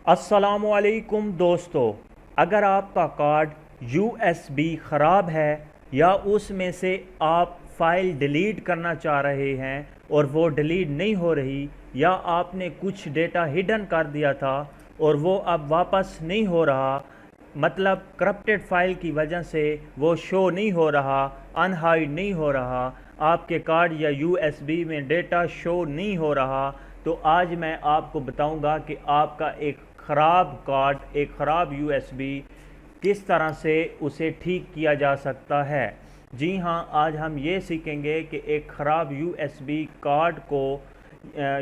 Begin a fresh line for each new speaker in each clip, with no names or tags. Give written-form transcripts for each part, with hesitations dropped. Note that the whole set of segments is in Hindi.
अस्सलामुअलैकुम दोस्तों, अगर आपका कार्ड यूएसबी ख़राब है या उसमें से आप फाइल डिलीट करना चाह रहे हैं और वो डिलीट नहीं हो रही, या आपने कुछ डेटा हिडन कर दिया था और वो अब वापस नहीं हो रहा, मतलब करप्टेड फाइल की वजह से वो शो नहीं हो रहा, अनहाइड नहीं हो रहा, आपके कार्ड या यूएसबी में डेटा शो नहीं हो रहा, तो आज मैं आपको बताऊंगा कि आपका एक ख़राब कार्ड, एक ख़राब यूएसबी किस तरह से उसे ठीक किया जा सकता है। जी हाँ, आज हम ये सीखेंगे कि एक ख़राब यूएसबी कार्ड को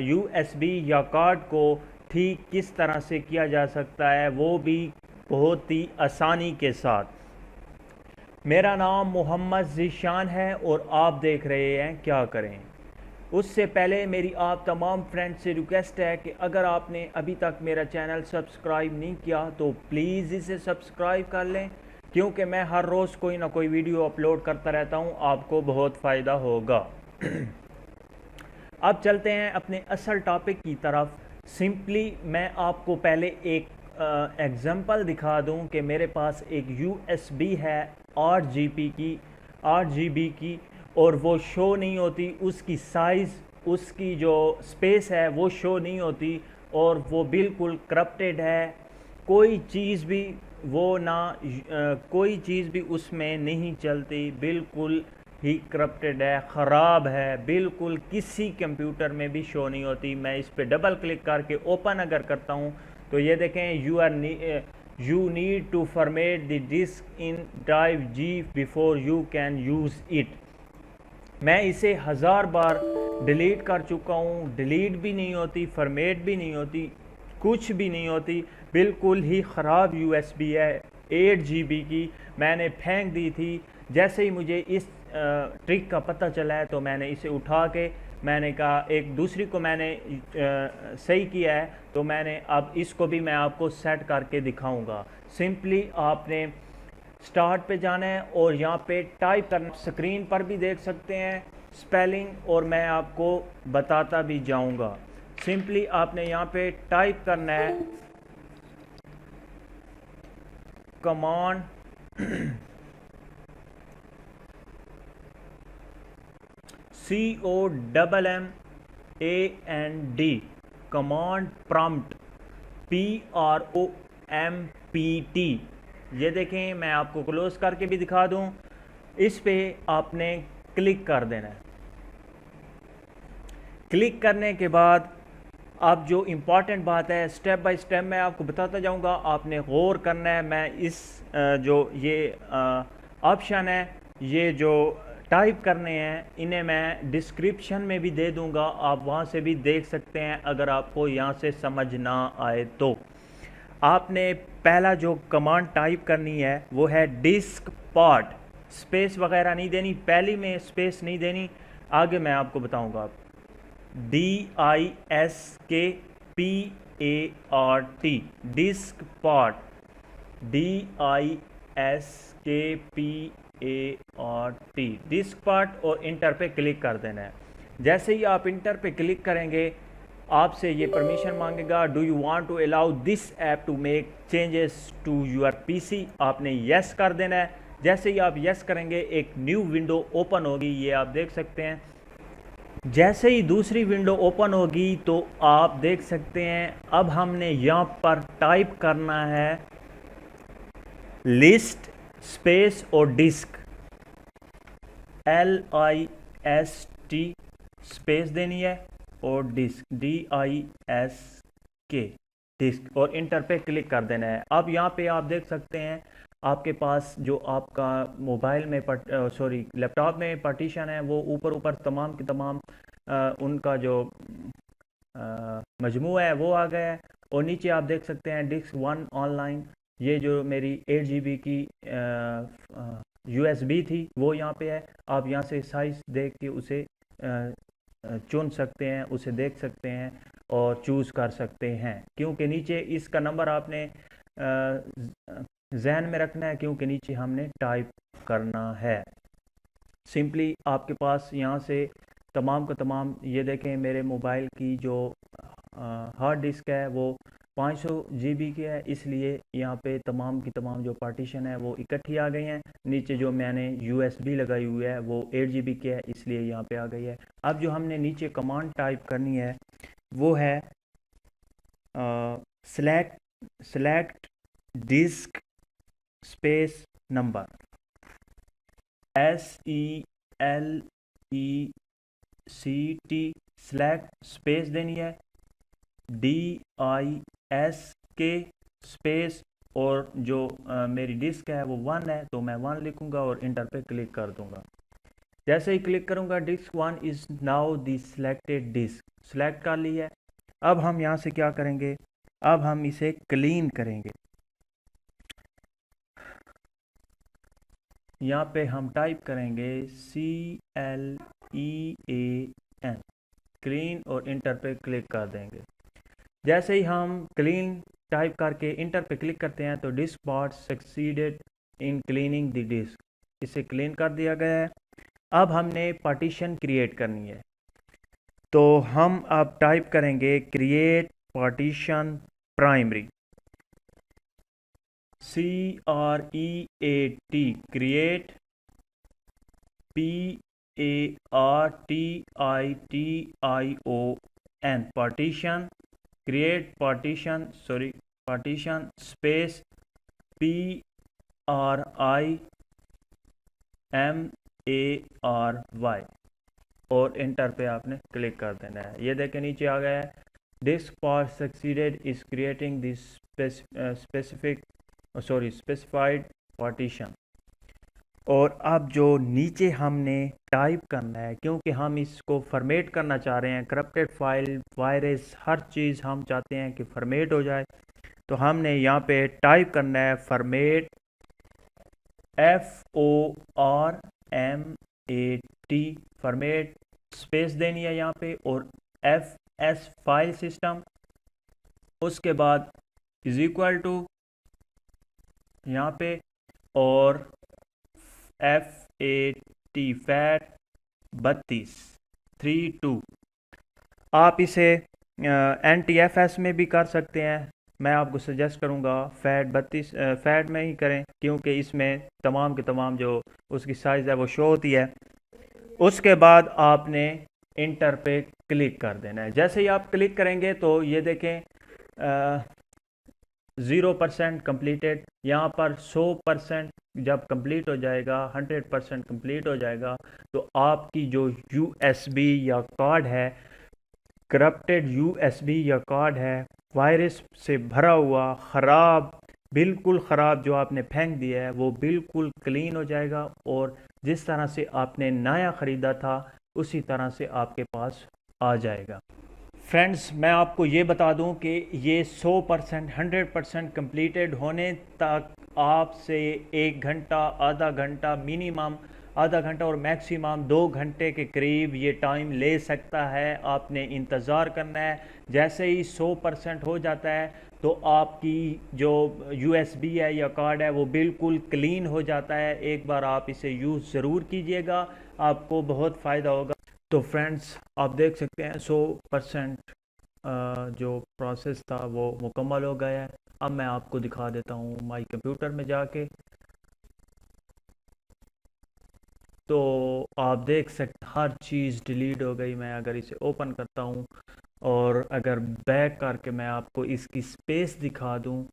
यूएसबी या कार्ड को ठीक किस तरह से किया जा सकता है, वो भी बहुत ही आसानी के साथ। मेरा नाम मोहम्मद ज़ीशान है और आप देख रहे हैं क्या करें। उससे पहले मेरी आप तमाम फ्रेंड्स से रिक्वेस्ट है कि अगर आपने अभी तक मेरा चैनल सब्सक्राइब नहीं किया तो प्लीज़ इसे सब्सक्राइब कर लें, क्योंकि मैं हर रोज़ कोई ना कोई वीडियो अपलोड करता रहता हूं, आपको बहुत फ़ायदा होगा। अब चलते हैं अपने असल टॉपिक की तरफ। सिंपली मैं आपको पहले एक एग्ज़ाम्पल दिखा दूं कि मेरे पास एक यूएसबी है 8 GB की, और वो शो नहीं होती, उसकी साइज़, उसकी जो स्पेस है वो शो नहीं होती, और वो बिल्कुल करप्टेड है। कोई चीज़ भी वो ना कोई चीज़ भी उसमें नहीं चलती, बिल्कुल ही करप्टेड है, ख़राब है, बिल्कुल किसी कंप्यूटर में भी शो नहीं होती। मैं इस पर डबल क्लिक करके ओपन अगर करता हूँ तो ये देखें, you need to format the disk in drive G before you can use it. मैं इसे 1000 बार डिलीट कर चुका हूँ, डिलीट भी नहीं होती, फॉर्मेट भी नहीं होती, कुछ भी नहीं होती, बिल्कुल ही ख़राब यूएसबी है। 8 GB की मैंने फेंक दी थी। जैसे ही मुझे इस ट्रिक का पता चला है तो मैंने इसे उठा के, मैंने कहा एक दूसरी को मैंने सही किया है, तो मैंने अब इसको भी मैं आपको सेट करके दिखाऊंगा। सिंपली आपने स्टार्ट पे जाना है और यहाँ पे टाइप करना, स्क्रीन पर भी देख सकते हैं स्पेलिंग, और मैं आपको बताता भी जाऊंगा। सिंपली आपने यहाँ पे टाइप करना है command COMMAND, command prompt, PROMPT। ये देखें, मैं आपको क्लोज करके भी दिखा दूं। इस पे आपने क्लिक कर देना है। क्लिक करने के बाद अब जो इम्पॉर्टेंट बात है, स्टेप बाय स्टेप मैं आपको बताता जाऊंगा, आपने गौर करना है। मैं इस जो ये ऑप्शन है, ये जो टाइप करने हैं, इन्हें मैं डिस्क्रिप्शन में भी दे दूंगा, आप वहां से भी देख सकते हैं अगर आपको यहां से समझ ना आए तो। आपने पहला जो कमांड टाइप करनी है वो है डिस्क पार्ट। स्पेस वगैरह नहीं देनी, पहली में स्पेस नहीं देनी, आगे मैं आपको बताऊंगा। DISKPART, disk part, DISKPART, disk part, और इंटर पे क्लिक कर देना है। जैसे ही आप इंटर पे क्लिक करेंगे आपसे ये परमिशन मांगेगा, do you want to allow this app to make changes to your PC. आपने यस कर देना है। जैसे ही आप यस करेंगे एक न्यू विंडो ओपन होगी, ये आप देख सकते हैं। जैसे ही दूसरी विंडो ओपन होगी तो आप देख सकते हैं अब हमने यहाँ पर टाइप करना है लिस्ट स्पेस और डिस्क, LIST स्पेस देनी है, और डिस्क, DISK, डिस्क, और इंटर पे क्लिक कर देना है। अब यहाँ पे आप देख सकते हैं आपके पास जो आपका मोबाइल में लैपटॉप में पार्टीशन है, वो ऊपर ऊपर तमाम के तमाम उनका जो मजमू है वो आ गया है, और नीचे आप देख सकते हैं डिस्क 1 ऑनलाइन। ये जो मेरी 8 GB की USB थी वो यहाँ पे है। आप यहाँ से साइज देख के उसे चुन सकते हैं, उसे देख सकते हैं और चूज़ कर सकते हैं, क्योंकि नीचे इसका नंबर आपने जहन में रखना है, क्योंकि नीचे हमने टाइप करना है। सिंपली आपके पास यहाँ से तमाम का तमाम, ये देखें मेरे मोबाइल की जो हार्ड डिस्क है वो 500 GB की है, इसलिए यहाँ पे तमाम की तमाम जो पार्टीशन है वो इकट्ठी आ गई हैं। नीचे जो मैंने USB लगाई हुई है वो 8 GB की है, इसलिए यहाँ पे आ गई है। अब जो हमने नीचे कमांड टाइप करनी है वो है select disc space number, SELECT, select space देनी है, DISK स्पेस, और जो मेरी डिस्क है वो 1 है तो मैं 1 लिखूंगा और इंटर पे क्लिक कर दूंगा। जैसे ही क्लिक करूंगा disk 1 is now the selected disk, select कर ली है। अब हम यहाँ से क्या करेंगे, अब हम इसे क्लीन करेंगे। यहाँ पे हम टाइप करेंगे CLEAN, क्लीन, और इंटर पे क्लिक कर देंगे। जैसे ही हम क्लीन टाइप करके इंटर पे क्लिक करते हैं तो disk part succeeded in cleaning the disk, इसे क्लीन कर दिया गया है। अब हमने पार्टीशन क्रिएट करनी है, तो हम अब टाइप करेंगे create partition primary, CREAT, create PARTITION, partition, create partition partition space PRIMARY, और इंटर पे आपने क्लिक कर देना है। ये देखें नीचे आ गया है, disk part succeeded is creating this specified partition. और अब जो नीचे हमने टाइप करना है, क्योंकि हम इसको फॉर्मेट करना चाह रहे हैं, करप्टेड फाइल, वायरस, हर चीज़ हम चाहते हैं कि फॉर्मेट हो जाए, तो हमने यहाँ पे टाइप करना है फॉर्मेट, FORMAT, फॉर्मेट स्पेस देनी है यहाँ पे, और FS फाइल सिस्टम, उसके बाद इज इक्वल टू यहाँ पे, और FAT 32 आप इसे NTFS में भी कर सकते हैं। मैं आपको सजेस्ट करूँगा फैट में ही करें, क्योंकि इसमें तमाम के तमाम जो उसकी साइज़ है वो शो होती है। उसके बाद आपने इंटर पे क्लिक कर देना है। जैसे ही आप क्लिक करेंगे तो ये देखें 0% कंप्लीटेड, यहाँ पर 100% जब कंप्लीट हो जाएगा, 100% कंप्लीट हो जाएगा, तो आपकी जो USB या कार्ड है, करप्टेड USB या कार्ड है, वायरस से भरा हुआ, ख़राब, बिल्कुल ख़राब जो आपने फेंक दिया है, वो बिल्कुल क्लीन हो जाएगा, और जिस तरह से आपने नया ख़रीदा था उसी तरह से आपके पास आ जाएगा। फ्रेंड्स, मैं आपको ये बता दूं कि ये 100% 100% कंप्लीटेड होने तक आपसे 1 घंटा, आधा घंटा, मिनिमम आधा घंटा और मैक्सिमम 2 घंटे के करीब ये टाइम ले सकता है। आपने इंतज़ार करना है। जैसे ही 100% हो जाता है तो आपकी जो USB है या कार्ड है वो बिल्कुल क्लीन हो जाता है। एक बार आप इसे यूज़ ज़रूर कीजिएगा, आपको बहुत फ़ायदा होगा। तो फ्रेंड्स, आप देख सकते हैं 100% जो प्रोसेस था वो मुकम्मल हो गया है। अब मैं आपको दिखा देता हूँ माई कंप्यूटर में जाके, तो आप देख सकते हर चीज़ डिलीट हो गई। मैं अगर इसे ओपन करता हूँ और अगर बैक करके मैं आपको इसकी स्पेस दिखा दूँ,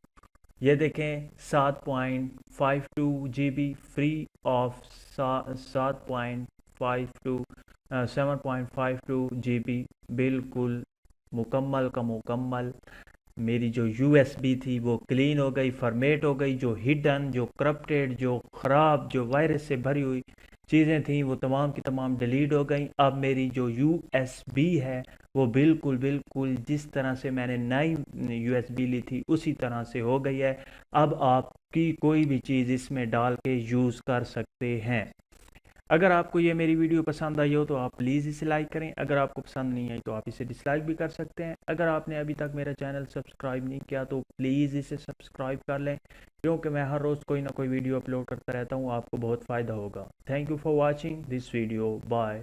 ये देखें 7.52 GB फ्री ऑफ 7.52 GB, बिल्कुल मुकम्मल का मुकम्मल। मेरी जो USB थी वो क्लीन हो गई, फॉर्मेट हो गई। जो हिडन, जो करप्टेड, जो ख़राब, जो वायरस से भरी हुई चीज़ें थी वो तमाम की तमाम डिलीट हो गई। अब मेरी जो USB है वो बिल्कुल बिल्कुल जिस तरह से मैंने नई USB ली थी उसी तरह से हो गई है। अब आपकी कोई भी चीज़ इसमें डाल के यूज़ कर सकते हैं। अगर आपको ये मेरी वीडियो पसंद आई हो तो आप प्लीज़ इसे लाइक करें। अगर आपको पसंद नहीं आई तो आप इसे डिसलाइक भी कर सकते हैं। अगर आपने अभी तक मेरा चैनल सब्सक्राइब नहीं किया तो प्लीज़ इसे सब्सक्राइब कर लें, क्योंकि मैं हर रोज़ कोई ना कोई वीडियो अपलोड करता रहता हूँ, आपको बहुत फ़ायदा होगा। Thank you for watching this video. Bye.